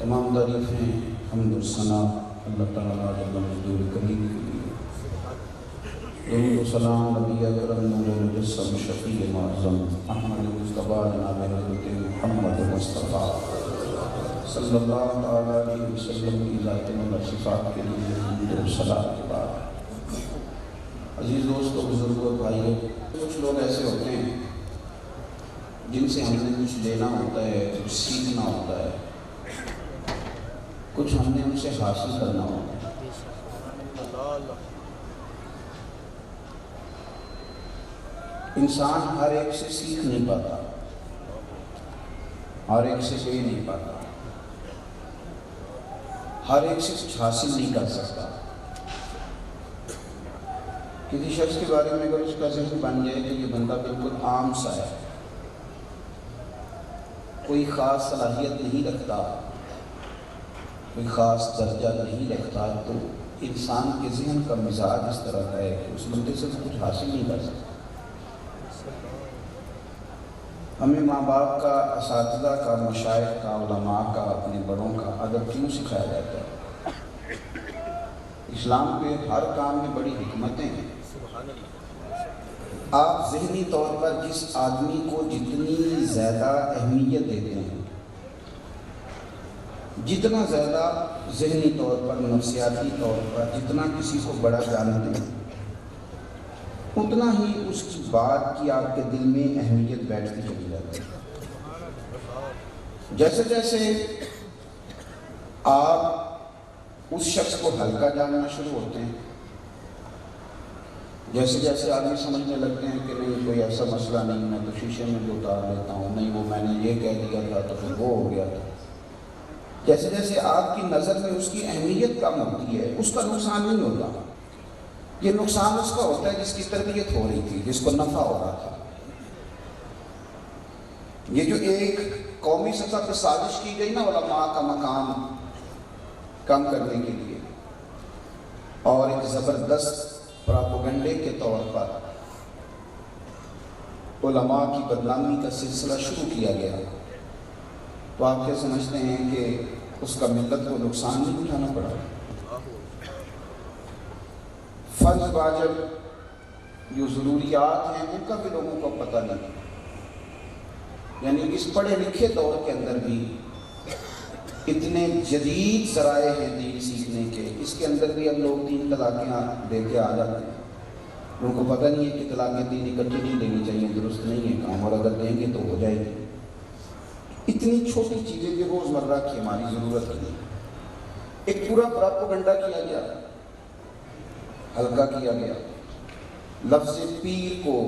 تمام تعریفیں حمد و ثنا اللہ تعالیٰ جل مجدور کریم کے لیے، درود و سلام نبی اکرم نور مجسم شفیع معظم احمد مصطفیٰ جناب حضرت محمد مصطفیٰ صلی اللہ تعالیٰ علیہ وسلم کی ذات و صفات کے لیے حمد و ثنا کے بعد، عزیز دوستو، بزرگوں، بھائیوں، کچھ لوگ ایسے ہوتے ہیں جن سے ہم نے کچھ لینا ہوتا ہے، کچھ سیکھنا ہوتا ہے، کچھ ہم نے ان سے حاصل کرنا ہوتا ہے۔ انسان ہر ایک سے سیکھ نہیں پاتا، ہر ایک سے لے نہیں پاتا، ہر ایک سے کچھ حاصل نہیں کر سکتا۔ کسی شخص کے بارے میں اگر اس کا ذہن بن جائے کہ یہ بندہ بالکل عام سا ہے، کوئی خاص صلاحیت نہیں رکھتا، کوئی خاص درجہ نہیں رکھتا، تو انسان کے ذہن کا مزاج اس طرح کا ہے کہ اس بندے سے کچھ حاصل نہیں کر سکتا۔ ہمیں ماں باپ کا، اساتذہ کا، مشائخ کا، علماء کا، اپنے بڑوں کا ادب کیوں سکھایا جاتا ہے؟ اسلام کے ہر کام میں بڑی حکمتیں ہیں۔ آپ ذہنی طور پر جس آدمی کو جتنی زیادہ اہمیت دیتے ہیں، جتنا زیادہ ذہنی طور پر، نفسیاتی طور پر جتنا کسی کو بڑا جانتے ہیں، اتنا ہی اس کی بات کی آپ کے دل میں اہمیت بیٹھتی چلی جاتی ہے۔ جیسے جیسے آپ اس شخص کو ہلکا جاننا شروع ہوتے ہیں، جیسے جیسے آدمی سمجھنے لگتے ہیں کہ نہیں کوئی ایسا مسئلہ نہیں، میں تو شیشے میں بھی اتار لیتا ہوں، نہیں وہ میں نے یہ کہہ دیا تھا تو پھر وہ ہو گیا تھا، جیسے جیسے آپ کی نظر میں اس کی اہمیت کم ہوتی ہے، اس کا نقصان نہیں ہوتا، یہ نقصان اس کا ہوتا ہے جس کی تربیت ہو رہی تھی، جس کو نفع ہو رہا تھا۔ یہ جو ایک قومی سطح پہ سازش کی گئی نا علماء کا مقام کم کرنے کے لیے، اور ایک زبردست پراپوگنڈے کے طور پر علماء کی بدنامی کا سلسلہ شروع کیا گیا، تو آپ کیا سمجھتے ہیں کہ اس کا ملت کو نقصان نہیں اٹھانا پڑا؟ فرض واجب جو ضروریات ہیں ان کا بھی لوگوں کو پتہ نہیں، یعنی اس پڑھے لکھے دور کے اندر بھی اتنے جدید ذرائع ہیں دین سیکھنے کے، اس کے اندر بھی اب لوگ 3 طلاقیں دے کے آ جاتے ہیں، ان کو پتہ نہیں ہے کہ طلاقیں 3 اکٹھی نہیں دینی چاہیے، درست نہیں ہے کام، اور اگر دیں گے تو ہو جائے گی۔ اتنی چھوٹی چیزیں جو روزمرہ کی ہماری ضرورت نہیں، ایک پورا پراپوگنڈا کیا گیا، ہلکا کیا گیا، لفظ پیر کو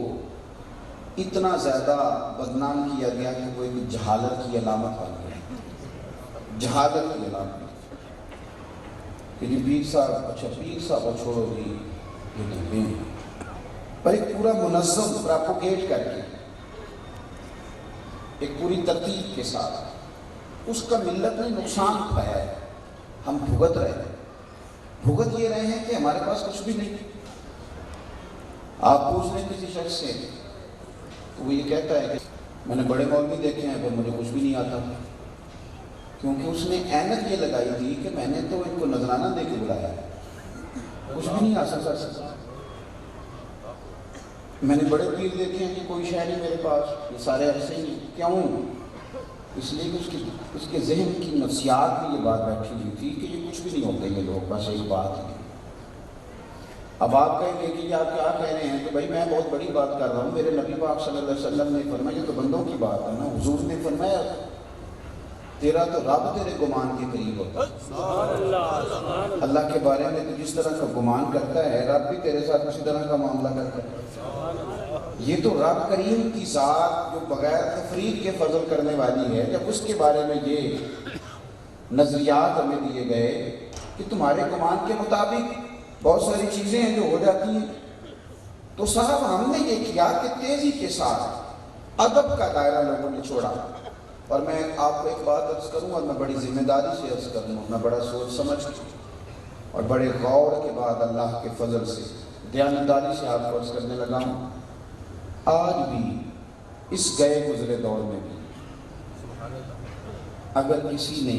اتنا زیادہ بدنام کیا گیا کہ وہ ایک جہالت کی علامت بن گیا، جہالت کی علامت کہ جی پیر صاحب، اچھا پیر صاحب کو چھوڑو جی یہ نہیں ہیں، پر ایک پورا منظم پراپوگیٹ کر کے ایک پوری ترتیب کے ساتھ اس کا ملت نے نقصان اٹھایا ہے۔ ہم بھگت رہے ہیں، بھگت یہ رہے ہیں کہ ہمارے پاس کچھ بھی نہیں۔ آپ پوچھ لیں کسی شخص سے تو وہ یہ کہتا ہے کہ میں نے بڑے مولوی دیکھے ہیں پر مجھے کچھ بھی نہیں آتا، کیونکہ اس نے اینت یہ لگائی تھی کہ میں نے تو ان کو نذرانہ دے کے بلایا ہے، کچھ بھی نہیں حاصل کر سکتا۔ میں نے بڑے پیر دیکھے ہیں کہ کوئی شے نہیں میرے پاس، یہ سارے ایسے ہی، کیوں؟ اس لیے کہ اس کے ذہن کی نفسیات میں یہ بات بیٹھی ہوئی تھی کہ یہ کچھ بھی نہیں ہوتے یہ لوگ، بس ایک بات ہے۔ اب آپ کہیں گے کہ آپ کیا کہہ رہے ہیں؟ تو بھائی میں بہت بڑی بات کر رہا ہوں، میرے نبی پاک صلی اللہ علیہ وسلم نے فرمایا یہ تو بندوں کی بات ہے نا، حضور نے فرمایا تیرا تو رب تیرے گمان کے قریب ہوتا ہے، اللہ کے بارے میں تو جس طرح کا گمان کرتا ہے رب بھی تیرے ساتھ اسی طرح کا معاملہ کرتا ہے۔ یہ تو رب کریم کی ذات جو بغیر تفرید کے فضل کرنے والی ہے، جب اس کے بارے میں یہ نظریات ہمیں دیے گئے کہ تمہارے گمان کے مطابق بہت ساری چیزیں ہیں جو ہو جاتی ہیں، تو صاحب ہم نے یہ کیا کہ تیزی کے ساتھ ادب کا دائرہ لوگوں نے چھوڑا۔ اور میں آپ کو ایک بات عرض کروں اور میں بڑی ذمہ داری سے عرض کروں، میں بڑا سوچ سمجھ اور بڑے غور کے بعد اللہ کے فضل سے دیانتداری سے آپ کو عرض کرنے لگا ہوں، آج بھی اس گئے گزرے دور میں بھی اگر کسی نے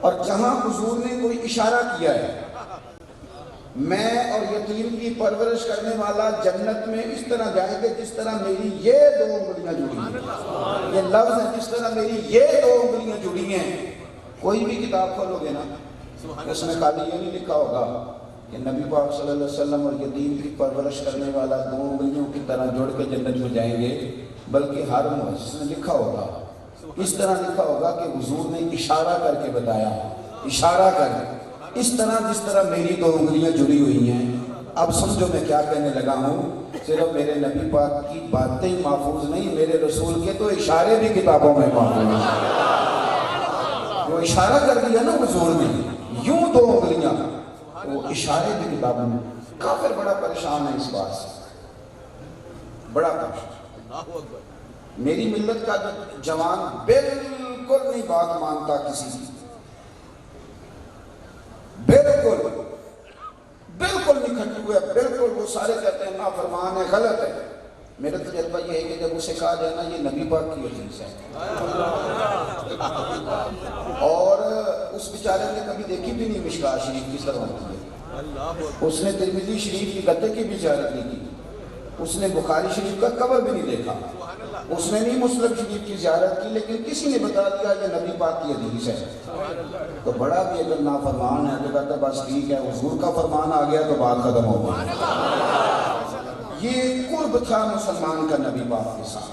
اور جہاں حضور نے کوئی اشارہ کیا ہے میں اور یتیم کی پرورش کرنے والا جنت میں اس طرح جائیں گے جس طرح میری یہ دو انگلیاں جڑی ہیں، یہ لفظ ہے جس طرح میری یہ دو انگلیاں جڑی ہیں۔ کوئی بھی کتاب کھولو گے نا اس میں خالی یہ نہیں لکھا ہوگا کہ نبی پاک صلی اللہ علیہ وسلم اور یتیم کی پرورش کرنے والا دو انگلیوں کی طرح جوڑ کے جنت میں جائیں گے، بلکہ ہر محدث نے لکھا ہوگا، اس طرح لکھا ہوگا کہ حضور نے اشارہ کر کے بتایا، اشارہ کر اس طرح میری دو انگلیاں جڑی ہوئی ہیں۔ اب سمجھو میں کیا کہنے لگا ہوں، صرف میرے نبی پاک کی باتیں محفوظ نہیں، میرے رسول کے تو اشارے بھی کتابوں میں محفوظ ہیں۔ وہ اشارہ کر دیا نا حضور نے، یوں دو انگلیاں، وہ اشارے بھی کتابوں میں۔ کافر بڑا پریشان ہے اس بات سے، بڑا پریشان۔ میری ملت کا جوان بالکل نہیں بات مانتا کسی کی، بالکل نہیں کھٹے ہوئے، بالکل وہ سارے کہتے ہیں نافرمان ہے، غلط ہے۔ میرا تجربہ یہ ہے کہ جب اسے کہا جائے نا یہ نبی پاک کی حدیث ہے، اور اس بیچارے نے کبھی دیکھی بھی نہیں مشکوٰۃ شریف کس طرح ہوتی ہے، اس نے ترمذی شریف کی گدے کی بھی زیارت نہیں کی، اس نے بخاری شریف کا کور بھی نہیں دیکھا، اس نے نہیں مسلم شریف کی زیارت کی، لیکن کسی نے بتا دیا یہ نبی پاک کی حدیث ہے۔ تو بڑا بھی اگر نافرمان ہے تو کہتا بس ٹھیک ہے، حضور کا فرمان آ گیا تو بات ختم ہو گئی۔ یہ قرب تھا مسلمان کا نبی پاک کے ساتھ،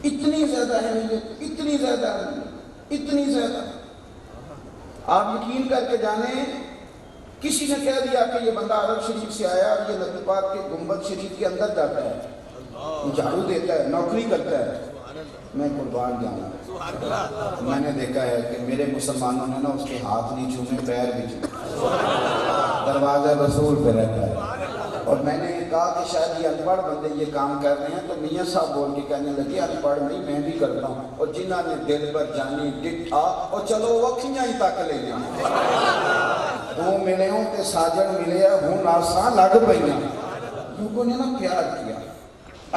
اتنی زیادہ اہمیت، اتنی زیادہ اہمیت، اتنی زیادہ۔ آپ یقین کر کے جانیں، کسی نے کہہ دیا کہ یہ بندہ عرب شریف سے آیا اور یہ نبی پاک کے گنبد شریف کے اندر جاتا ہے، جھاڑو دیتا ہے، نوکری کرتا ہے، میں قربان جاؤں، میں نے دیکھا ہے کہ میرے مسلمانوں نے نا اس کے ہاتھ نہیں چھونے، پیر بھی چھونے، دروازہ رسول پہ رہتا ہے۔ اور میں نے کہا کہ شاید یہ ان پڑھ بندے یہ کام کر رہے ہیں، تو میاں صاحب بول کے کہنے لگے ان پڑھ نہیں میں بھی کرتا ہوں، اور جنہاں نے دل پر جانی ڈٹھا اور چلو وکھیاں ہی تک لے لیں، دو ملے ہوں تے ساجن ملے ہوں ناساں لگ پئیاں، لوگوں نے نا پیار کیا۔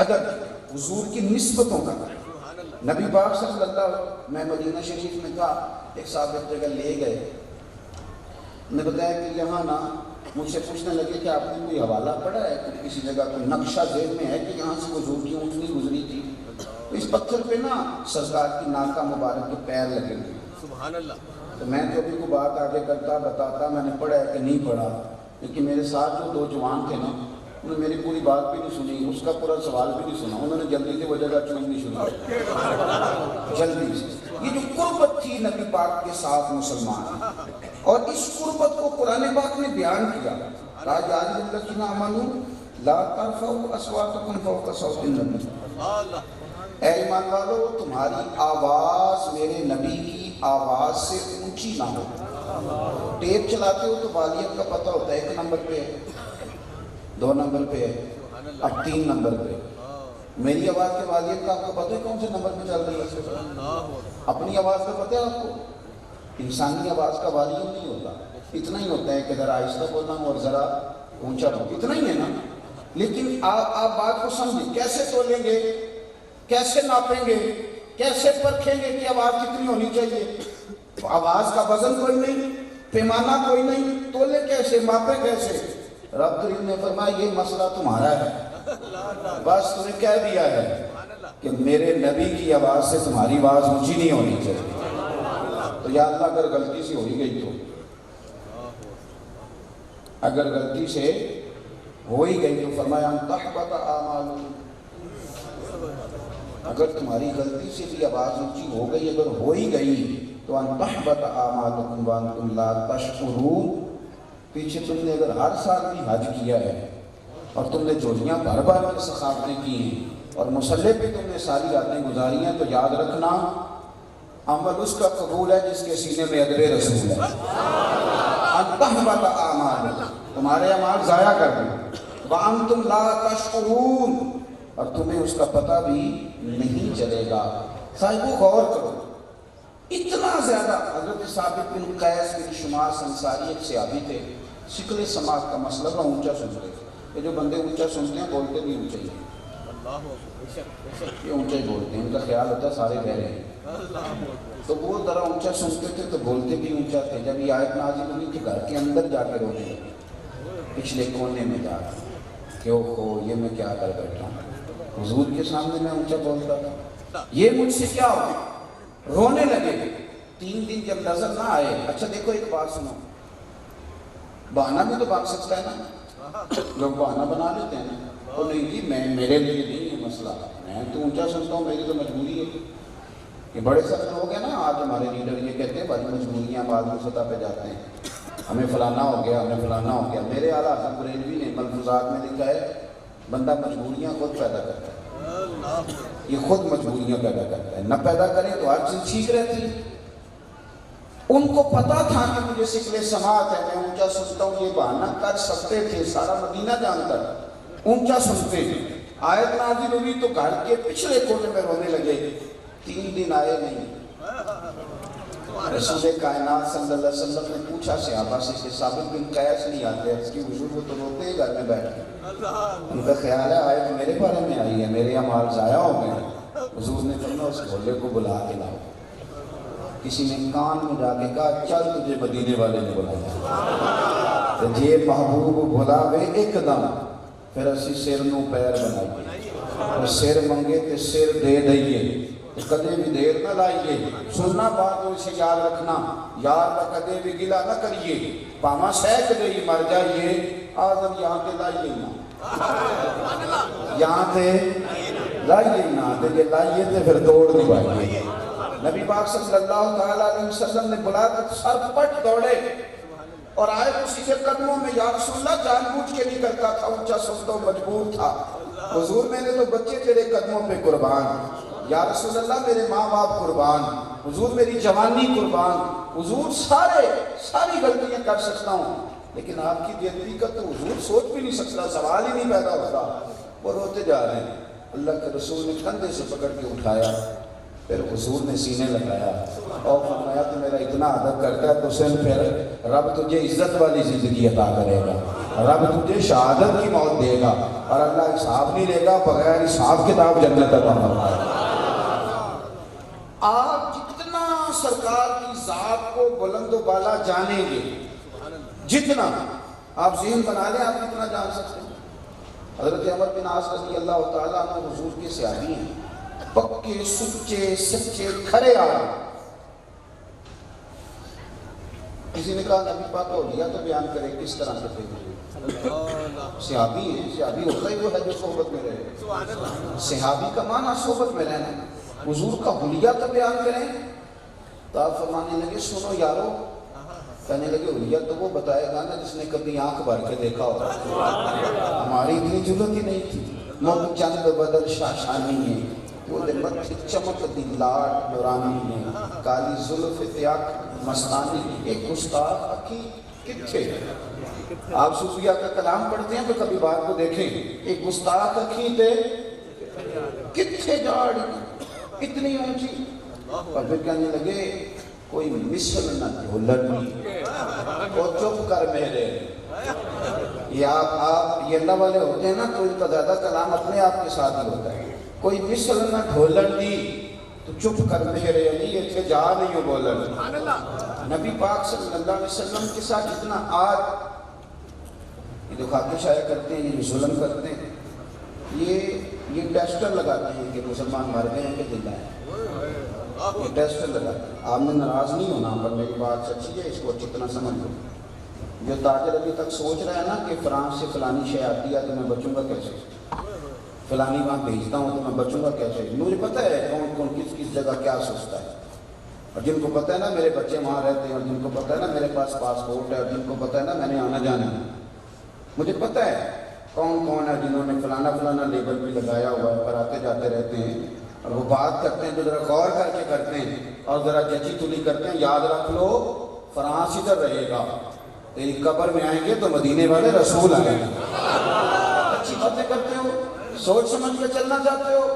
اگر حضور کی نسبتوں کا نبی پاک صلی اللہ علیہ وسلم، میں مدینہ شریف میں تھا، ایک صاحب ایک جگہ لے گئے، نے بتایا کہ یہاں نا مجھ سے پوچھنے لگے کہ آپ نے کوئی حوالہ پڑھا ہے کہ کسی جگہ کوئی نقشہ ذہن میں ہے کہ یہاں سے حضور کی اونٹنی گزری تھی، تو اس پتھر پہ نا سرکار کی ناکہ مبارک کے پیر لگے ہوئے۔ سبحان اللہ۔ تو میں جو بھی کوئی بات آگے کرتا بتاتا میں نے پڑھا ہے کہ نہیں پڑھا، لیکن میرے ساتھ جو دو جوان تھے نا انہوں نے میری پوری بات بھی نہیں سنی، اس کا پورا سوال بھی نہیں سنا، انہوں نے جلدی سے وہ جگہ چوننی شروع کی، جلدی سے۔ یہ جو قربت تھی نبی پاک کے ساتھ مسلمان، اور اس قربت کو قرآن پاک نے بیان کیا، کہا یا ایھا الذین آمنوا لا ترفعوا اصواتکم فوق صوت النبی، اے ایمان والو تمہاری آواز میرے نبی کی آواز سے اونچی نہ ہو۔ ٹیپ چلاتے ہو تو والیت کا پتہ ہوتا ہے، 1 نمبر پہ ہے، 2 نمبر پہ ہے، اب 3 نمبر پہ۔ میری آواز کے والیت کا آپ کو پتہ ہے کون سے نمبر پہ چل رہی ہے؟ اپنی آواز کا پتہ ہے آپ کو؟ انسانی آواز کا والیوم نہیں ہوتا، اتنا ہی ہوتا ہے کہ ذرا آہستہ بولنا ہو اور ذرا اونچا بولنا، اتنا ہی ہے نا۔ لیکن آپ بات کو سمجھیں، کیسے تولیں گے، کیسے ناپیں گے، کیسے پرکھیں گے کہ آواز کتنی ہونی چاہیے؟ آواز کا وزن کوئی نہیں، پیمانہ کوئی نہیں، تولے کیسے، ماپے کیسے؟ رب کریم نے فرمایا یہ مسئلہ تمہارا ہے، بس تمہیں کہہ دیا ہے کہ میرے نبی کی آواز سے تمہاری آواز اونچی نہیں ہونی چاہیے۔ تو یا اللہ اگر غلطی سے ہو ہی گئی تو، اگر غلطی سے ہو ہی گئی تو فرمایا ان تحبط اعمالکم، اگر تمہاری غلطی سے بھی آواز اونچی ہو گئی، اگر ہو ہی گئی تو ان تحبط اعمالکم وانتم لا تشعرون، پیچھے تم نے اگر ہر سال بھی حج کیا ہے اور تم نے جوڑیاں بھر بھر کے ثقافتیں کی ہیں اور مسلح پہ تم نے ساری راتیں گزاری ہیں، تو یاد رکھنا عمل اس کا قبول ہے جس کے سینے میں ادب رسول ہے۔ ان تحبط اعمالکم، تمہارے اعمال ضائع کر دیں، وانتم لا تشعرون، اور تمہیں اس کا پتہ بھی نہیں چلے گا۔ صاحبو غور کرو، اتنا زیادہ حضرت ثابت بن قیس بن شماس انصاری ایک صحابی تھے، شکل سماعت کا مسئلہ نہ اونچا سنتے تھے، یہ جو بندے اونچا سنتے ہیں بولتے بھی اونچا ہی ہیں، یہ اونچا ہی بولتے ہیں، ان کا خیال ہوتا ہے سارے بہرے ہیں، تو وہ ذرا اونچا سنتے تھے تو بولتے بھی اونچا تھے. جب یہ آیت نازل ہوئی کہ گھر کے اندر جا کے رونے لگے, پچھلے کونے میں جا کے کہ اوہو یہ میں کیا کر بیٹھا ہوں, حضور کے سامنے میں اونچا بولتا تھا, یہ مجھ سے کیا ہوا, رونے لگے. 3 دن جب نظر نہ آئے. اچھا دیکھو ایک بات سنو, بہانہ بھی تو بن سکتا ہے نا, لوگ بہانہ بنا لیتے ہیں. وہ نہیں جی میں میرے لیے نہیں ہے مسئلہ, میں تو اونچا سنتا ہوں, میری تو مجبوری ہے. یہ بڑے سخت لوگ ہیں نا آج ہمارے لیڈر, یہ کہتے ہیں بڑی مجبوریاں معلوم سطح پہ جاتے ہیں, ہمیں فلانا ہو گیا, ہمیں فلانا ہو گیا. میرے اعلیٰ حضرت بریلوی نے ملفوظات میں لکھا ہے بندہ مجبوریاں خود پیدا کرتا ہے, یہ خود مجبوریاں پیدا کرتا ہے, نہ پیدا کرے تو ہر چیز ٹھیک رہتی ہے. ان کو پتا تھا کہ مجھے شکل سماعت ہے, میں اونچا سنتا ہوں, یہ بہانہ کر سکتے تھے, سارا مدینہ جانتا ہے, اونچا سنتے ہیں. آیت نازل ہوئی تو گھر کے پچھلے کونے میں رونے لگے. 3 دن آئے نہیں. رسول کائنات صلی اللہ علیہ وسلم نے پوچھا صحابہ سے کہ ثابت بن قیس نہیں آتے, اس کی حضور کو تو روتے ہیں گھر میں بیٹھ کے. ان کا خیال ہے آیت میرے بارے میں آئی ہے, میرے اعمال ضائع ہو گئے. حضور نے فرمایا اس بھولے کو بلا کے لاؤ. کسی نے کان میں جا کے کہا چل تجھے مدینے والے نے بلایا, تو یہ محبوب بلاوے ایک دم, پھر اسی سر نو پیر بنائیے, اور سر منگے تو سر دے دئیے, کدے بھی دیر نہ لائیے. سننا بات ہو اسے یاد رکھنا, یار کا کدے بھی گلا نہ کریے, پاما سیک دے ہی مر جائیے, آدم یہاں کے لائیے نا, یہاں تے لائیے نا, تے یہ لائیے تے پھر دوڑ نہیں پائیے. نبی پاک صلی اللہ علیہ وسلم نے بلا کر سر پٹ دوڑے اور آئے اسی کے قدموں میں, یا رسول اللہ جان بوجھ کے نہیں کرتا تھا, اونچا سنتا ہوں مجبور تھا. حضور میں نے تو بچے تیرے قدموں پہ قربان, یا رسول اللہ میرے ماں باپ قربان, حضور میری جوانی قربان, حضور ساری غلطیاں کر سکتا ہوں, لیکن آپ کی بےعدبی کا تو حضور سوچ بھی نہیں سکتا, سوال ہی نہیں پیدا ہوتا. وہ روتے جا رہے ہیں. اللہ کے رسول نے کندھے سے پکڑ کے اٹھایا, پھر حضور نے سینے لگایا اور فرمایا تو میرا اتنا ادب کرتا ہے تو سن, پھر رب تجھے عزت والی زندگی عطا کرے گا, رب تجھے شہادت کی موت دے گا, اور اللہ حساب نہیں لے گا, بغیر حساب کتاب جنت عطا فرمائے گا. آپ جتنا سرکار کی ذات کو بلند و بالا جانیں گے, جتنا آپ ذہن بنا لیں آپ کتنا جان سکتے ہیں. حضرت عمر بن عاص رضی اللہ تعالیٰ عنہ حضور کے صحابی ہیں, پکے سچے سچے کھرے آدمی. کسی نے کہا نبی پاک اولیاء تو بیان کرے کس طرح سے تھے. صحابی ہیں, صحابی ہوتا ہی وہ ہے جو صحبت میں رہے. صحابی کا معنی صحبت میں رہنا. حضور کا حلیہ تو بیان کریں تو آپ فرمانے لگے سنو یارو, کہنے لگے حلیہ تو وہ بتائے گا نا جس نے کبھی آنکھ بھر کے دیکھا ہوگا, ہماری اتنی ضرورت ہی نہیں تھی. مت چند بدل شاشانی ہے, وہ مت چمک دی لاٹ نورانی ہے, کالی زلف تیاق مستانی, ایک گستاخ اکھی کتھے. آپ صوفیہ کا کلام پڑھتے ہیں تو کبھی بات کو دیکھیں, ایک گستاخ اکھی تے کتھے جاڑی اتنی اونچی. اور پھر کہنے لگے کوئی مثل نہ ڈھولنی, اور چپ کر میرے. یہ آپ یہ اللہ والے ہوتے ہیں نا تو ان کا زیادہ کلام اپنے آپ کے ساتھ ہی ہوتا ہے. کوئی مثل نہ ڈھولن دی تو چپ کر میرے علی, یہ جا نہیں ہو بولن. نبی پاک صلی اللہ علیہ وسلم کے ساتھ جتنا آج یہ جو خاک شائع کرتے ہیں, یہ جو ظلم کرتے ہیں, یہ ٹیسٹر لگاتے ہیں کہ مسلمان مر گئے ہیں کہ زندہ ہیں. یہ ٹیسٹر لگاتے ہیں. آپ نے ناراض نہیں ہونا, پر میری بات سچی ہے, اس کو اچھی طرح سمجھ لو. جو تاجر ابھی تک سوچ رہا ہے نا کہ فرانس سے فلانی شے آتی ہے تو میں بچوں گا کیسے, فلانی وہاں بھیجتا ہوں تو میں بچوں گا کیسے. مجھے پتہ ہے کون کون کس جگہ کیا سوچتا ہے, اور جن کو پتہ ہے نا میرے بچے وہاں رہتے ہیں, اور جن کو پتہ ہے نا میرے پاس پاسپورٹ ہے, اور جن کو پتہ ہے نا میں نے آنا جانا ہے, مجھے پتہ ہے کون کون ہے جنہوں نے فلانا لیبل بھی لگایا ہوا ہے, پر آتے جاتے رہتے ہیں, اور وہ بات کرتے ہیں تو ذرا غور کر کے کرتے ہیں, اور ذرا جچی تلی کرتے ہیں. یاد رکھ لو فرانس ادھر رہے گا, تیری قبر میں آئیں گے تو مدینے والے رسول آئیں گے. اچھی باتیں کرتے ہو, سوچ سمجھ کے چلنا چاہتے ہو.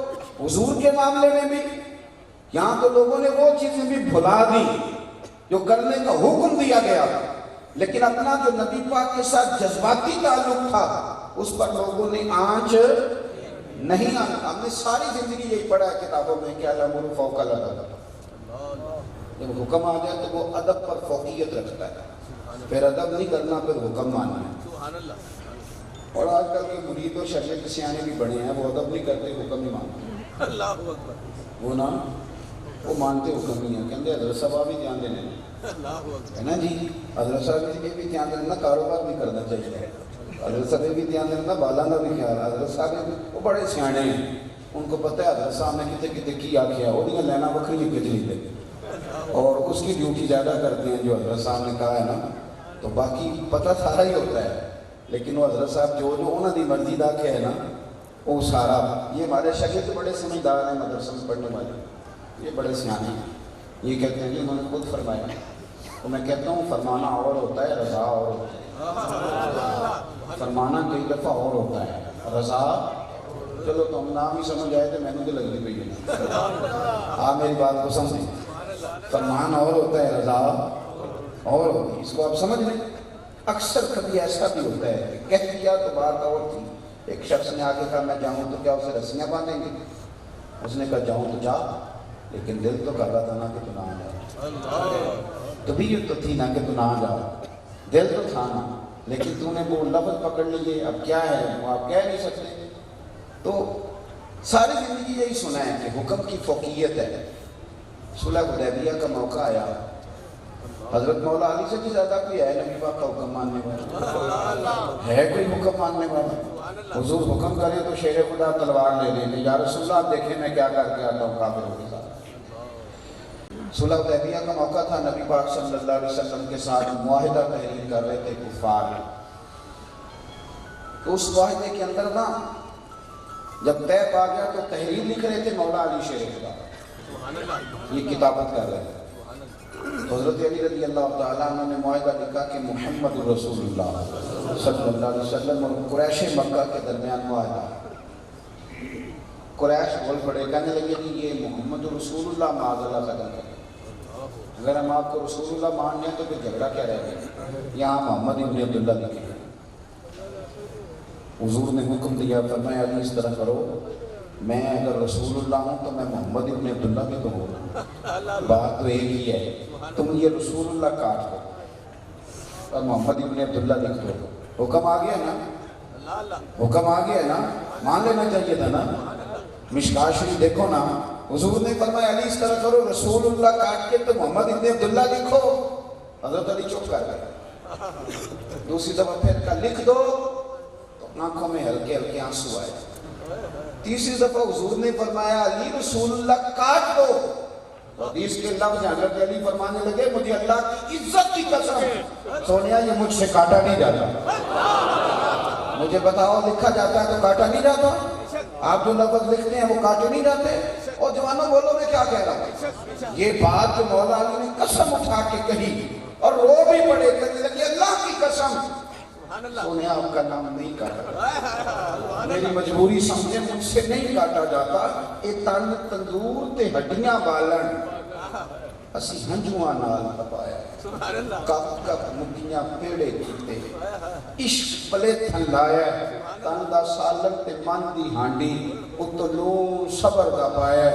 حضور کے معاملے میں بھی یہاں تو لوگوں نے وہ چیزیں بھی بھلا دی جو کرنے کا حکم دیا گیا, لیکن اپنا جو نبی پاک کے ساتھ جذباتی تعلق تھا اس پر لوگوں نے آنچ نہیں آنا. ہم نے ساری زندگی یہی پڑھا ہے کتابوں میں کہ الامر فوق العادت, جب حکم آ جائے تو وہ ادب پر فوقیت رکھتا ہے، پھر ادب نہیں کرنا، پھر حکم ماننا ہے۔ اور آج کل کے مرید اور شریعت سیانے بھی بڑے ہیں، وہ ادب نہیں کرتے، حکم ہی مانتے۔ اللہ اکبر۔ وہ نا وہ مانتے حکم ہی ہیں، کہتے حضرت صاحب بھی دھیان دینے ہے نا جی، حضرت صاحب یہ بھی دھیان دینا، کاروبار بھی کرنا چاہیے، حضرت صاحب بھی دھیان دینا، بالا کا بھی خیال، حضرت صاحب بھی وہ بڑے سیانے ہیں، ان کو پتہ ہے حضرت صاحب نے کتے کتے کی آخیا، وہ نہیں لینا بکری نہیں کچھ نہیں دے، اور اس کی ڈیوٹی زیادہ کرتے ہیں جو حضرت صاحب نے کہا ہے نا، تو باقی پتہ سارا ہی ہوتا ہے، لیکن وہ حضرت صاحب جو انہوں نے مرضی دا کے ہے نا وہ سارا۔ یہ ہمارے شاگرد بڑے سمجھدار ہیں، مدرسے میں پڑھنے والے، یہ بڑے سیانے ہیں، یہ کہتے ہیں کہ انہوں نے خود فرمایا، تو میں کہتا ہوں فرمانا اور ہوتا ہے، رضا اور ہوتا ہے۔ فرمانا کئی دفعہ اور ہوتا ہے، رضا چلو تم نام ہی سمجھ آئے تو میں نے تو لگ دی پئی ہے، آپ میری بات کو سمجھیں، فرمان اور ہوتا ہے، رضا اور ہوتی ہے، اس کو آپ سمجھ لیں۔ اکثر کبھی ایسا بھی ہوتا ہے کہ کہہ دیا تو بات اور تھی، ایک شخص نے آگے کہا میں جاؤں تو کیا اسے رسیاں باندھیں گے؟ اس نے کہا جاؤں تو جا، لیکن دل تو کر رہا تھا نا کہ تو نہ جا، طبیعت تو تھی نا کہ تو نہ جا، دل تو تھا نا، لیکن تو نے وہ لفظ پکڑ لیے، اب کیا ہے وہ آپ کہہ نہیں سکتے۔ تو ساری زندگی یہی سنا ہے کہ حکم کی فوقیت ہے۔ صلح حدیبیہ کا موقع آیا، حضرت مولا علی سے بھی زیادہ کوئی ہے نبی پاک کا حکم ماننے والا؟ ہے کوئی حکم ماننے والا؟ حضور حکم کریں تو شیر خدا تلوار لے لیں، یا رسول اللہ آپ دیکھیں میں کیا کر کے آتا ہوں کافروں کے ساتھ۔ صلح حدیبیہ کا موقع تھا، نبی پاک صلی اللہ علیہ وسلم کے ساتھ معاہدہ تحریر کر رہے تھے کفار، تو اس معاہدے کے اندر نا جب طے پا گیا تو تحریر لکھ رہے تھے مولا علی شیر خدا، یہ کتابت کر رہے تھے۔ حضرت علی رضی اللہ تعالیٰ عنہ نے معاہدہ لکھا کہ محمد رسول اللہ صلی اللہ علیہ وسلم اور قریش مکہ کے درمیان معاہدہ۔ قریش بول پڑے، کہنے لگے کہ یہ محمد رسول اللہ معاذ اللہ ختم کریں، اگر ہم آپ کو رسول اللہ مان لیں تو پھر جھگڑا کیا رہ گیا، یہاں محمد ابن عبداللہ لکھے۔ حضور نے حکم دیا، فرمایا علی اس طرح کرو، میں اگر رسول اللہ ہوں تو میں محمد ابن عبداللہ بھی تو ہوں، بات تو ایک ہی ہے، تم یہ رسول اللہ کاٹ دو اور محمد ابن عبداللہ لکھ دو۔ حکم آ گیا نا، حکم آ گیا نا، مان لینا چاہیے تھا نا۔ مشکاہ شریف دیکھو نا، حضور نے فرمایا علی اس طرح کرو، رسول اللہ کاٹ کے تو محمد ابن عبداللہ لکھو، حضرت علی چپ کر گئے۔ دوسری دفعہ پھر کہا لکھ دو، تو آنکھوں میں ہلکے ہلکے آنسو آئے۔ تیسری دفعہ حضور نے فرمایا علی رسول اللہ کاٹ دو، حدیث کے لفظ حضرت علی فرمانے لگے مجھے اللہ کی عزت کی قسم سونیا یہ مجھ سے کاٹا نہیں جاتا، مجھے بتاؤ لکھا جاتا ہے تو کاٹا نہیں جاتا؟ آپ جو لفظ لکھتے ہیں وہ کاٹے نہیں جاتے؟ اور جوانوں بولو میں کیا کہہ رہا ہوں، یہ بات جو مولا علی نے قسم اٹھا کے کہی اور رو بھی پڑے، کہنے لگے اللہ کی قسم سونیا آپ کا نام نہیں کاٹا، میری مجبوری سمجھے مجھ سے نہیں کاٹا جاتا، اے تن تندور تے ہڈیاں بالن اسی ہنجواں نال تپایا، کپ کپ مکیاں پیڑے کیتے، عشق پلے تھن لایا، تن دا سالن تے من دی ہانڈی اتلو صبر دا پایا،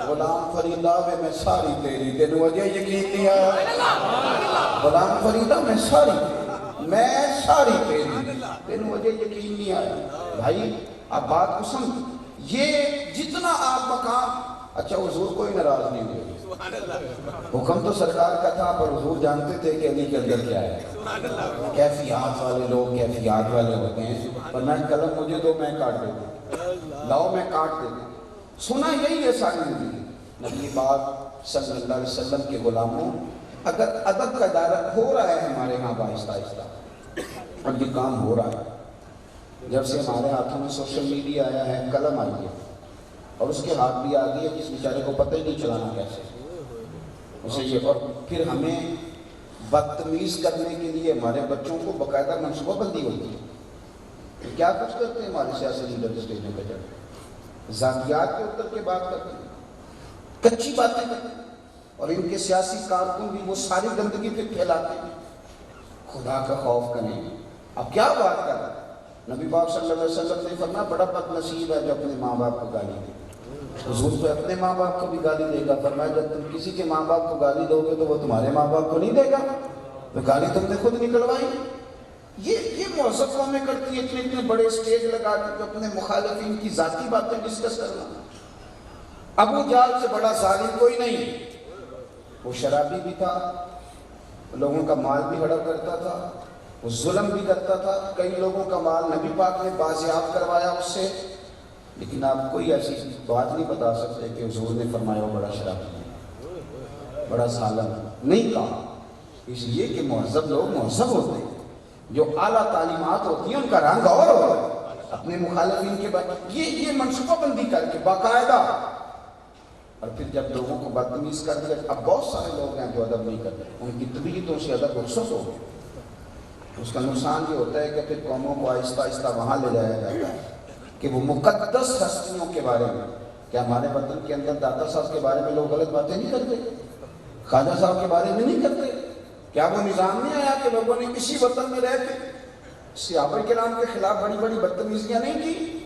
غلام فریدہ میں ساری تیری، تینوں اجے یقین نہیں آیا، غلام فریدہ میں ساری تیری، میں ساری تیری، تینوں مجھے یقین نہیں آیا۔ بھائی اب بات کو سمجھ، یہ جتنا آپ مقام، اچھا حضور کوئی ناراض نہیں ہوئے، حکم تو سرکار کا تھا پر حضور جانتے تھے کہ علی کے اندر کیا ہے، کیفیات والے لوگ کیفیات والے ہوتے ہیں، پر میں قلم مجھے دو میں کاٹ دیتا، لاؤ میں کاٹ دیتا۔ سنا یہی ہے ساری زندگی، نبی پاک صلی اللہ علیہ وسلم کے غلاموں، اگر ادب کا دائرہ ہو رہا ہے ہمارے ہاں آہستہ آہستہ، اب یہ کام ہو رہا ہے، جب سے ہمارے ہاتھوں میں سوشل میڈیا آیا ہے، قلم آئی ہے اور اس کے ہاتھ بھی آ گئی ہے، جس بیچارے کو پتہ ہی نہیں چلانا کیسے اسے یہ، اور پھر ہمیں بدتمیز کرنے کے لیے ہمارے بچوں کو باقاعدہ منصوبہ بندی ہوتی ہے۔ کیا کچھ کرتے ہیں ہمارے سیاسی لیڈر اسٹیجوں پہ چڑھ، ذاتیات کے اتر کے بات کرتے ہیں، کچی باتیں کرتے ہیں، اور ان کے سیاسی کارکن بھی وہ ساری گندگی پہ پھیلاتے ہیں۔ خدا کا خوف کریں، اب کیا بات کر رہا ہے؟ نبی پاک صلی اللہ علیہ وسلم نے فرمایا بڑا بد نصیب ہے جو اپنے ماں باپ کو گالی دے، حضور تو اپنے ماں باپ کو بھی گالی دے گا. فرمایا جب تم کسی کے ماں باپ کو گالی دو گے تو وہ تمہارے ماں باپ کو نہیں دے گا, تو گالی تم نے خود نکلوائی. یہ مہذب قومیں کرتی ہیں اتنے بڑے اسٹیج لگا کے اپنے مخالفین کی ذاتی باتیں ڈسکس کرنا. ابو جہل سے بڑا ظالم کوئی نہیں. وہ شرابی بھی تھا, لوگوں کا مال بھی ہڑپ کرتا تھا, وہ ظلم بھی کرتا تھا. کئی لوگوں کا مال نبی پاک نے بازیاب کروایا اس سے. لیکن آپ کوئی ایسی بات نہیں بتا سکتے کہ حضور نے فرمایا وہ بڑا شرابی ہے, بڑا ظالم نہیں کہا. اس لیے کہ مہذب لوگ مہذب ہوتے ہیں, جو اعلیٰ تعلیمات ہوتی ہیں ان کا رنگ اور ہوتا ہے. اپنے مخالفین کے بعد یہ منصوبہ بندی کر کے باقاعدہ, اور پھر جب لوگوں کو بدتمیز کر دیا. اب بہت سارے لوگ ہیں جو ادب نہیں کرتے, ان کی طبیعتوں سے ادب رخصت ہو گئے. اس کا نقصان یہ ہوتا ہے کہ پھر قوموں کو آہستہ آہستہ وہاں لے جایا جاتا ہے کہ وہ مقدس ہستیوں کے بارے میں, کیا ہمارے وطن کے اندر داتا صاحب کے بارے میں لوگ غلط باتیں نہیں کرتے, خواجہ صاحب کے بارے میں نہیں کرتے؟ کیا وہ نظام نہیں آیا کہ لوگوں نے اسی وطن میں رہ کے صحابہ کرام کے خلاف بڑی بڑی بدتمیزیاں نہیں کی؟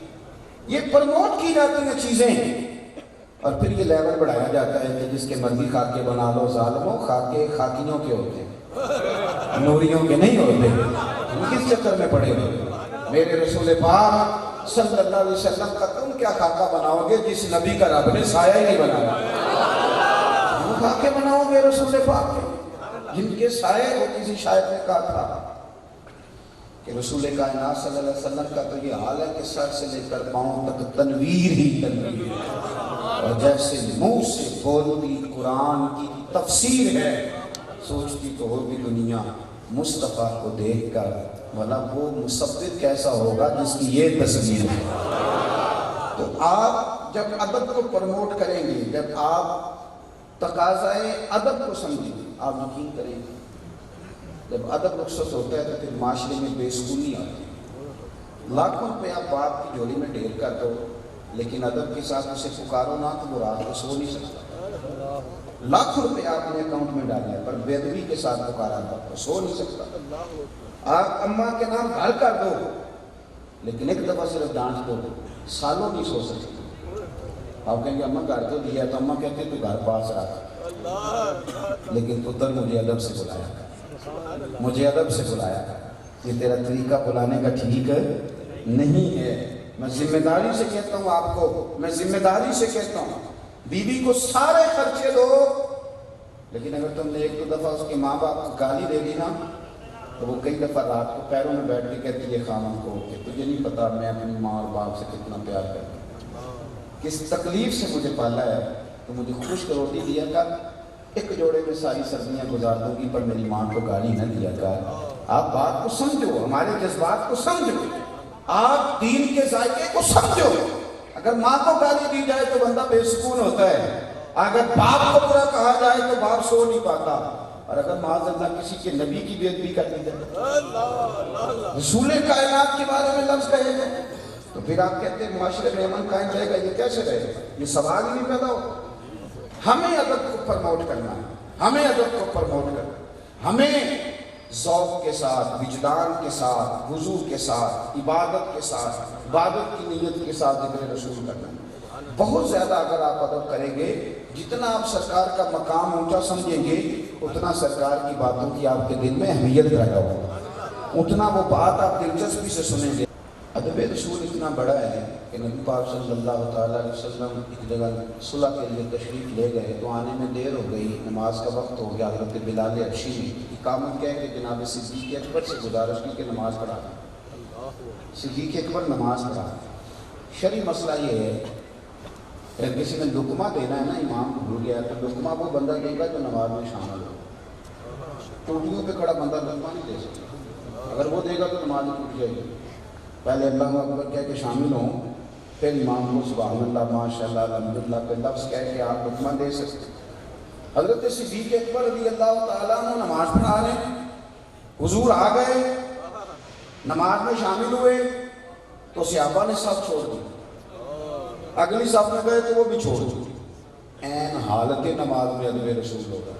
یہ پرموٹ کی جاتی ہیں چیزیں, اور پھر یہ لیول بڑھایا جاتا ہے کہ جس کے مرضی خاکے بنا لو ظالموں. خاکے خاکیوں کے ہوتے ہیں, نوریوں کے نہیں ہوتے. کس چکر میں پڑے ہوئے؟ میرے رسول پاک صلی اللہ علیہ وسلم کا تم کیا خاکہ بناؤ گے جس نبی کا رب نے سایہ ہی نہیں بنایا؟ وہ خاکے بناؤ گے رسول پاک کے جن کے سائے. وہ کسی شاعر نے کہا تھا کہ رسول کائنات صلی اللہ علیہ وسلم کا تو یہ حال ہے کہ سر سے لے کر پاؤں تک تنویر ہی تنویر ہے, اور جیسے منہ سے بولتی قرآن کی تفسیر ہے, سوچتی تو ہوگی دنیا مصطفیٰ کو دیکھ کر بھلا وہ مصور کیسا ہوگا جس کی یہ تصویر ہے. تو آپ جب ادب کو پروموٹ کریں گے, جب آپ تقاضائے ادب کو سمجھیں گے, آپ یقین کریں گے جب ادب رخصت ہوتا ہے تو پھر معاشرے میں بے سکونی آتی ہے. لاکھوں روپیہ باپ کی جھولی میں ڈھیر کر دو, لیکن ادب کے ساتھ اسے پکارو نہ تو وہ رات کو سو نہیں سکتا. لاکھوں روپیہ آپ نے اکاؤنٹ میں ڈالے پر بے ادبی کے ساتھ پکارا تو سو نہیں سکتا. آپ اماں کے نام گھر کر دو, لیکن ایک دفعہ صرف ڈانٹ دو, سالوں نہیں سو سکتے. آپ کہیں گے اماں گھر تو دیا, تو اماں کہتے تو گھر پاس رہا, لیکن پتر مجھے ادب سے بلایا کر, مجھے ادب سے بلایا کر. یہ تیرا طریقہ بلانے کا ٹھیک نہیں ہے. میں ذمہ داری سے کہتا ہوں آپ کو, میں ذمہ داری سے کہتا ہوں, بیوی کو سارے خرچے دو, لیکن اگر تم نے ایک دو دفعہ اس کے ماں باپ کو گالی دے دی نا, تو وہ کئی دفعہ رات کو پیروں میں بیٹھ کے کہتی ہے خامن کو کہ تجھے نہیں پتا میں اپنی ماں اور باپ سے کتنا پیار کرتا ہوں, کس تکلیف سے مجھے پالا ہے, تو مجھے خشک روٹی دیا کر, ایک جوڑے میں ساری سبزیاں گزار دوں گی, پر میری ماں کو گالی نہ دیا کر. آپ بات کو سمجھو, ہمارے جذبات کو سمجھو, آپ دین کے ذائقے کو سمجھو. اگر ماں کو گالی دی جائے تو بندہ بے سکون ہوتا ہے, اگر باپ کو برا کہا جائے تو باپ سو نہیں پاتا, اور اگر معاذ اللہ کسی کے نبی کی بے ادبی کر دی جائے, رسول کائنات کے بارے میں لفظ کہے گئے, تو پھر آپ کہتے ہیں معاشرے میں امن قائم رہے گا. یہ کیسے رہے گا؟ یہ سوال ہی نہیں پیدا ہو. ہمیں ادب کو پروموٹ کرنا ہے, ہمیں ادب کو پروموٹ کرنا ہے, ہمیں ذوق کے ساتھ, وجدان کے ساتھ, وضو کے ساتھ, عبادت کے ساتھ, عبادت کی نیت کے ساتھ ذکر رسول کرنا ہے. بہت زیادہ اگر آپ ادب کریں گے, جتنا آپ سرکار کا مقام اونچا سمجھیں گے, اتنا سرکار کی باتوں کی آپ کے دل میں اہمیت پیدا ہوگا, اتنا وہ بات آپ دلچسپی سے سنیں گے. ادب رسول اتنا بڑا ہے کہ نبی پاک صلی اللہ تعالیٰ علیہ وسلم ایک جگہ صلح کے لیے تشریف لے گئے, تو آنے میں دیر ہو گئی, نماز کا وقت ہو گیا. حضرت بلال حبشی نے اقامت کیا کہ جناب صدیق اکبر سے گزارش کی کہ نماز پڑھا. صدیق اکبر نماز پڑھا. شرعی مسئلہ یہ ہے اگر کسی نے لقمہ دینا ہے نا, امام بھول گیا, تو لقمہ وہ بندہ دے گا جو نماز میں شامل ہو. ٹوٹیوں پہ کھڑا بندہ لقمہ نہیں دے سکتا, اگر وہ دے گا تو نماز میں ٹوٹ جائے گی. پہلے اللہ اکبر کہہ کے شامل ہوں, پھر امام کو سبحان اللہ ماشاء اللہ الحمدللہ پہ لفظ کہہ کے آپ لقمہ دے سکتے. حضرت صدیق اکبر رضی اللہ تعالیٰ عنہ نماز پڑھا رہے ہیں, حضور آ گئے, نماز میں شامل ہوئے, تو صحابہ نے سب چھوڑ دی, اگلی صف میں گئے تو وہ بھی چھوڑ دی. این حالت نماز میں ادب رسول ہوگا.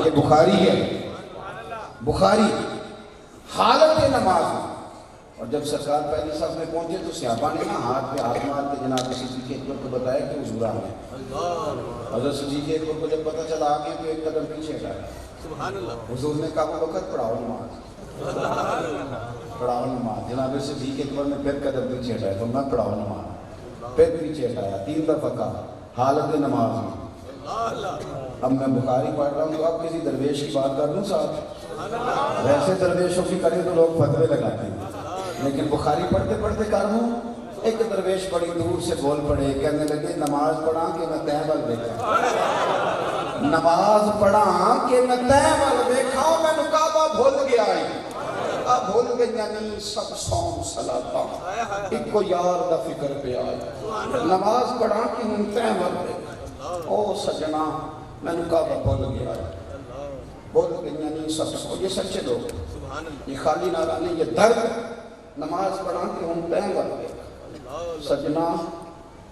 یہ بخاری ہے, بخاری. حالت نماز میں اور جب سرکار پہلی صف میں پہنچے تو صحابہ نے نا ہاتھ پہ ہاتھ مار کے جناب صدیق اکبر کو بتایا کہ حضور آ گئے. حضرت صدیق اکبر کو جب پتہ چلا آ گئے تو ایک قدم پیچھے ہٹایا. حضور نے کہا ابو بکر پڑھاؤ نماز، پڑھاؤ نماز. جناب صدیق اکبر نے پھر قدم پیچھے ہٹایا تو میں پڑھاؤ نماز، پھر پیچھے ہٹایا، 3 دفعہ کہا حالت نماز میں. اب میں بخاری پڑھ رہا ہوں تو اب کسی درویش کی بات کر لوں صاحب؟ ویسے درویشوں کی کریں تو لوگ فتوے لگاتے ہیں، لیکن بخاری پڑھتے پڑھتے کر لوں. ایک درویش بڑی دور سے بول پڑے، کہنے لگے نماز پڑھا کہ میں تہ ول دیکھا، نماز پڑھا کہ میں تہ ول دیکھا، میں نے کعبہ بھول گیا. اب بھول گیا نہیں سب سوم صلاتاں، ایک کو یار دا فکر پہ آئی. نماز پڑھا کہ ہوں تہ ول دیکھا، او سجنا میں نے کعبہ بھول گیا. بھول گیا نہیں سب سوم. یہ سچے لوگ، یہ خالی نعرہ نہیں، یہ درد. نماز پڑھا کہ ہوں تہ ول دیکھا، سجنا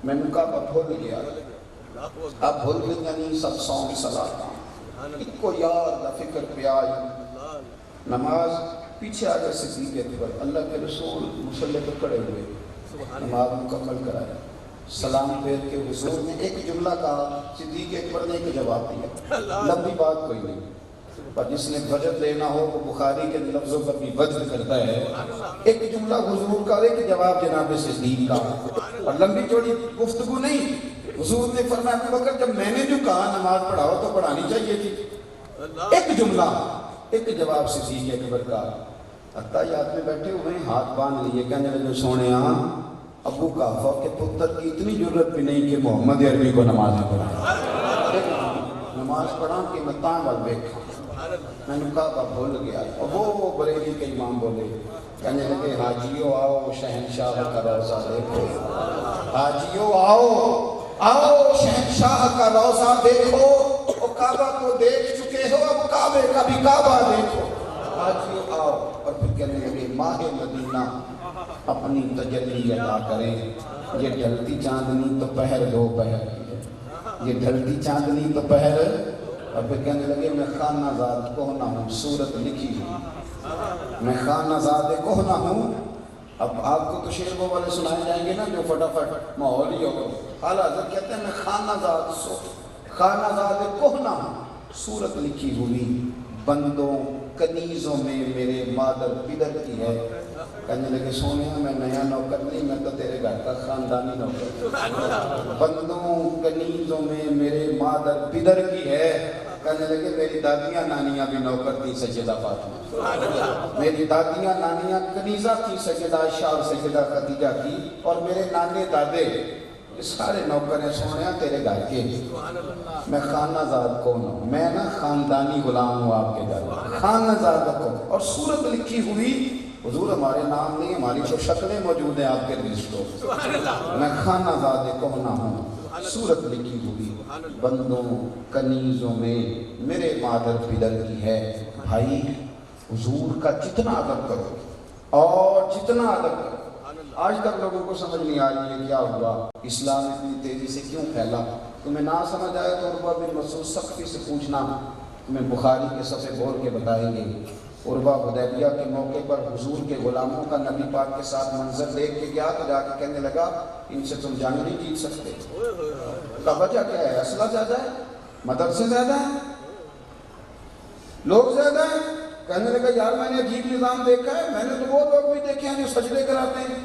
میں نے کعبہ بھول گیا. اب بھول گیا نہیں سب سوم صلاتاں، ایک کو یار دا فکر پہ آئی. نماز پیچھے آگے صدیق اکبر اللہ کے رسول مصلی پہ کھڑے ہوئے، نماز مکمل کرایا. سلام پھیر کے حضور نے ایک جملہ کہا، صدیق اکبر نے ایک جواب دیا. لمبی بات کوئی نہیں، پر جس نے وجد لینا ہو وہ بخاری کے لفظوں پر بھی وجد کرتا ہے. ایک جملہ حضور کا، ایک جواب جناب صدیق کا، اور لمبی چوڑی گفتگو نہیں. حضور نے فرمایا ابو بکر جب میں نے جو کہا نماز پڑھاؤ تو پڑھانی چاہیے تھی. ایک جملہ، ایک جواب صدیق اکبر کا. اتحیات میں بیٹھے ہوئے ہاتھ باندھ لیے، کہنے لگے سونے ابو قحافہ کے پتر کی اتنی ضرورت بھی نہیں کہ محمد عربی کو نماز نہ پڑھائے. نماز پڑھا کہ میں تاں ول دیکھا، میں نے کعبہ بھول گیا. اور وہ بریلی کے امام بولے، کہنے لگے حاجیو آؤ شہنشاہ کا روضہ دیکھو، حاجیو آؤ آؤ شہنشاہ کا روضہ دیکھو. وہ کعبہ کو دیکھ چکے ہو، اب کعبے کا بھی کعبہ دیکھو. حاجیو آؤ. اور پھر کہنے لگے ماہ مدینہ اپنی تجلی عطا کریں. یہ ڈھلتی چاندنی تو پہر دو پہر کی ہے، یہ ڈھلتی چاندنی تو پہر. اور پھر کہنے لگے میں خانہ زاد کوہنا ہوں، صورت لکھی ہوئی، میں خانہ زاد کوہنا ہوں. اب آپ کو تو شعر وہ والے سنائے جائیں گے نا جو فٹافٹ ماحول ہی ہوگا. حال حضرت کہتے ہیں میں خانہ زاد کوہنا ہوں، صورت لکھی ہوئی بندوں کنیزوں میں میرے مادر پدر کی ہے. کہنے لگے سونے میں نیا نوکر نہیں، میں تو تیرے گھر کا خاندانی نوکر. بندوں کنیزوں میں میرے مادر پدر کی ہے. کہنے لگے میری دادیاں نانیاں بھی نوکر تھی سیدہ فاطمہ، میری دادیاں نانیاں کنیزہ تھی سیدہ عائشہ اور سیدہ خدیجہ کی، اور میرے نانے دادے یہ سارے نوکر ہیں سونے تیرے گھر کے. میں خانہ زاد کون ہوں، میں نا خاندانی غلام ہوں آپ کے گھر، خانہ زاد کون. اور صورت لکھی ہوئی حضور ہمارے نام نہیں، ہماری تو شکلیں موجود ہیں آپ کے رجسٹروں. میں خانہ زاد کوہنا ہوں، صورت لکھی ہوئی بندوں کنیزوں میں میرے مادر پدر کی ہے. بھائی حضور کا جتنا ادب کرو اور جتنا ادب کرو. آج تک لوگوں کو سمجھ نہیں آ رہی ہے کیا ہوا، اسلام اتنی تیزی سے کیوں پھیلا. تمہیں نہ سمجھ آئے تو عروہ بن مسعود سختی سے پوچھنا، تمہیں بخاری کے صفحے بول کے بتائیں گے. عروہ حدیبیہ کے موقع پر حضور کے غلاموں کا نبی پاک کے ساتھ منظر دیکھ کے گیا تو جا کے کہنے لگا ان سے تم جنگ نہیں جیت سکتے. کا وجہ کیا ہے؟ اسلحہ زیادہ ہے، مدرسے زیادہ ہیں، لوگ زیادہ ہیں. کہنے لگا یار میں نے عجیب نظام دیکھا ہے، میں نے تو وہ لوگ بھی دیکھے ہیں جو سجدے کراتے ہیں.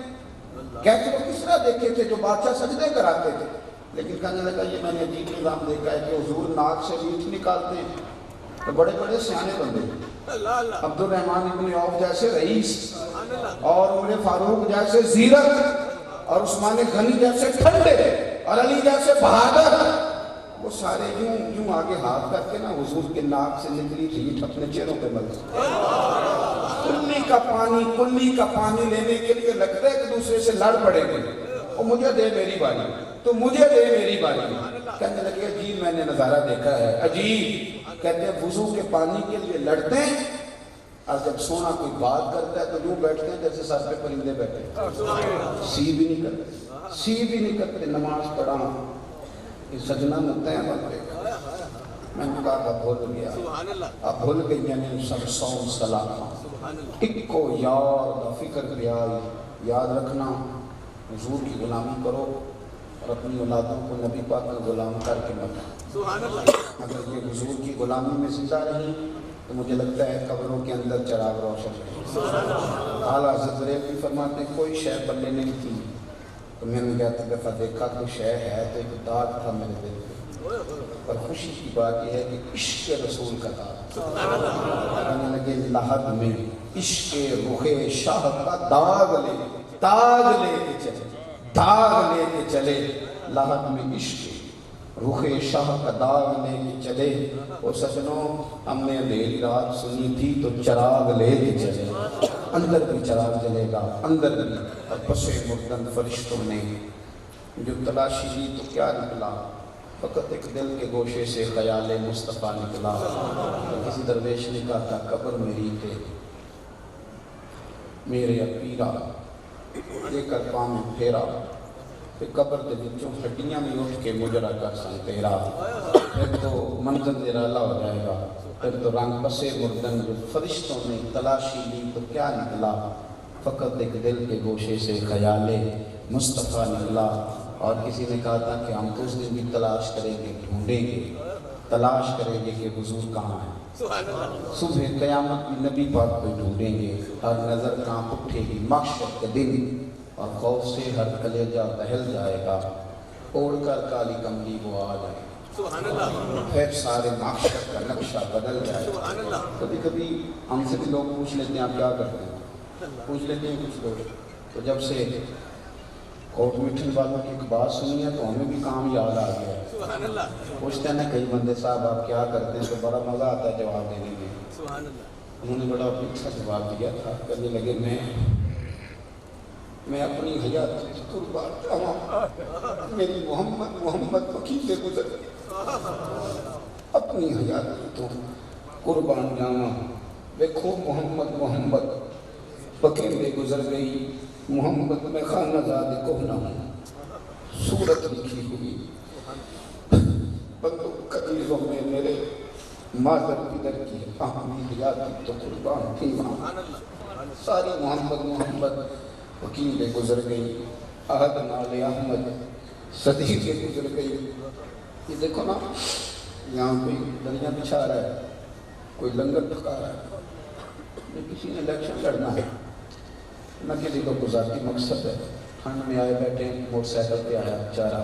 کہتے وہ کس طرح دیکھے تھے؟ جو بادشاہ سجدے کراتے تھے. لیکن کہنے لگا یہ میں نے عجیب نظام دیکھا ہے کہ حضور ناک سے میٹھ نکالتے ہیں تو بڑے بڑے سیانے بندے، عبد الرحمن ابن عوف جیسے رئیس، اور عمر فاروق جیسے زیرک، اور عثمان غنی جیسے ٹھنڈے، اور علی جیسے بہادر، وہ سارے یوں آگے ہاتھ کر کے نا حضور کے ناک سے نکلی تھی اپنے چہروں پہ ملتے. کلی کا پانی لینے کے لیے لگتا ہے ایک دوسرے سے لڑ پڑے گے، اور مجھے دے میری باری، تو مجھے دے میری باری. کہنے لگے عجیب میں نے نظارہ دیکھا ہے، عجیب. کہتے ہیں وضو کے پانی کے لیے لڑتے ہیں، اور جب سونا کوئی بات کرتا ہے تو یوں بیٹھتے ہیں جیسے سر پہ پرندے بیٹھے، سی بھی نہیں کرتے. نماز پڑھا سجنا متے ہیں بندے. میں نے کہا بھول گیا. اب بھول گئی یعنی سب سون سلام ایک کو یاد فکر پہ آئی. یاد رکھنا حضور کی غلامی کرو اور اپنی اولادوں کو نبی پاک کا غلام کر کے مت. اگر یہ حضور کی غلامی میں زندہ رہی تو مجھے لگتا ہے قبروں کے اندر چراغ روشن ہے. اعلیٰ حضرت بھی فرماتے ہیں کوئی شے پلے نہیں تھی تو میں نے جاتی دفعہ دیکھا کوئی شے ہے تو ایک داغ تھا میرے دل پہ. اور خوشی کی بات یہ ہے کہ عشق رسول کا داغ کہنے لگے لحد میں عشق رخ شاہ کا داغ لے کے چلے داغ لے کے چلے. لحد میں عشق رخ شاہ کا داغ لے کے چلے. اور سجنوں ہم نے اندھیری رات سنی تھی تو چراغ لے کے چلے. اندر بھی چراغ جلے گا اندر بھی. اور پس مردن فرشتوں نے جو تلاشی لی تو کیا نکلا؟ فقط ایک دل کے گوشے سے خیال مصطفیٰ نکلا. کسی درویش نے کہا تھا قبر میری تھے میرے پیرا دے کر پاؤں میں پھیرا کہ قبر دے بچوں ہڈیاں میں اٹھ کے مجرا کر سن تیرا. پھر تو منظر نرالا ہو جائے گا. پھر تو رنگ پسے مردن جو فرشتوں نے تلاشی لی تو کیا نکلا؟ فقط ایک دل کے گوشے سے خیال مصطفیٰ نکلا. اور کسی نے کہا تھا کہ ہم تو اس دن بھی تلاش کریں گے ڈھونڈیں گے تلاش کریں گے کہ حضور کہاں ہے. صبح قیامت میں نبی پاک کو ڈھونڈیں گے. ہر نظر کہاں اٹھے گی محشر کے دن اور خوف سے ہر کلیجہ دہل جائے گا. اوڑھ کر کالی کملی وہ آ جائے گا. پھر سارے محشر کا نقشہ بدل جائے گا. کبھی کبھی ہم سے بھی لوگ پوچھ لیتے ہیں آپ کیا کرتے ہیں پوچھ لیتے ہیں کچھ لوگ. تو جب سے کوٹ مٹھن والوں کی ایک بات سنی ہے تو ہمیں بھی کام یاد آ گیا ہے. پوچھتے ہیں نا کئی بندے صاحب آپ کیا کرتے ہیں تو بڑا مزہ آتا ہے جواب دینے میں. انہوں نے بڑا اچھا جواب دیا تھا. کہنے لگے میں اپنی حیات کی قربان جاواں میری محمد وکیل گزر گئی. اپنی حیات کی تو قربان جاواں دیکھو محمد وکیل گزر گئی. محمد میں خانہ زاد کو نہ ہوں. صورت لکھی ہوئی بندوں قدیروں میں میرے مادر پدر کی اپنی حیات تو قربان تھی ماں. ساری محمد وکیل گزر گئی. عہد نال احمد صدیق گزر گئی. یہ دیکھو نا یہاں کوئی دریا بچھا رہا ہے کوئی لنگر پکا رہا ہے. کسی نے الیکشن لڑنا ہے نہ کسی کو ذاتی مقصد ہے. ٹھنڈ میں آئے بیٹھے موٹر سائیکل پہ آیا بیچارہ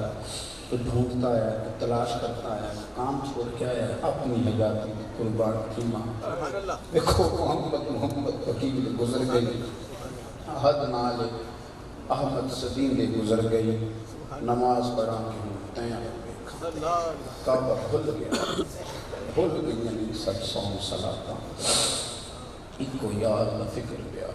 تو ڈھونڈتا ہے تو تلاش کرتا ہے کام چھوڑ کے آیا اپنی حیات کی قربان تھی ماں. دیکھو محمد وکیل گزر گئی. عہد نال احمد صدیق گزر گئی. نماز پڑھا کے ہوں تیار کعبہ بھول گئی یعنی سب سون صلاۃ ایک کو یاد نہ فکر پہ آ.